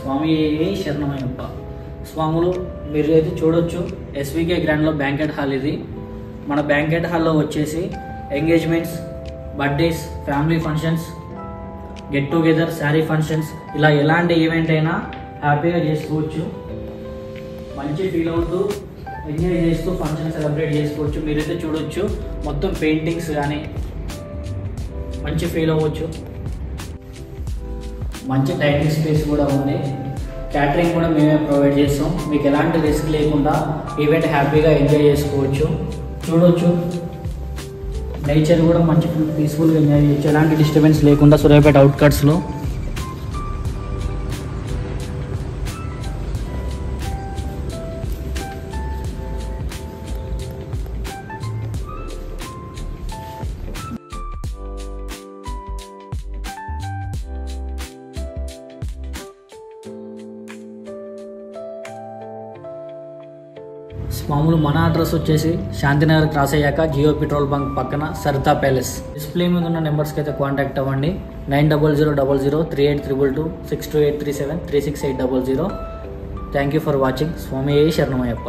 స్వామి శరణమయ్యప్ప. స్వాములు మీరు అయితే చూడొచ్చు, ఎస్వికే గ్రాండ్లో బ్యాంకెట్ హాల్ ఇది. మన బ్యాంకెట్ హాల్లో వచ్చేసి engagements, birthdays, family functions, get together, sari functions, ఇలా ఎలాంటి ఈవెంట్ అయినా హ్యాపీగా చేసుకోవచ్చు. మంచి ఫీల్ అవుతూ ఎంజాయ్ చేస్తూ ఫంక్షన్ సెలబ్రేట్ చేసుకోవచ్చు. మీరైతే చూడొచ్చు, మొత్తం పెయింటింగ్స్ కానీ మంచి ఫీల్ అవ్వచ్చు. మంచి డైనింగ్ స్పేస్ కూడా ఉంది. క్యాటరింగ్ కూడా మేమే ప్రొవైడ్ చేస్తాం. మీకు ఎలాంటి రిస్క్ లేకుండా ఈవెంట్ హ్యాపీగా ఎంజాయ్ చేసుకోవచ్చు. చూడొచ్చు, నేచర్ కూడా మంచి పీస్ఫుల్గా ఎంజాయ్ చేయొచ్చు, ఎలాంటి డిస్టర్బెన్స్ లేకుండా సూర్యాపేట అవుట్కట్స్లో. మామూలు మన అడ్రస్ వచ్చేసి శాంతినగర్ క్రాస్ అయ్యాక జియో పెట్రోల్ బంక్ పక్కన సరితా ప్యాలెస్. డిస్ప్లే మీద ఉన్న నెంబర్స్కి అయితే కాంటాక్ట్ అవ్వండి. 90003822 62837 36800. Thank you for watching. స్వామి శరణమయ్యప్ప.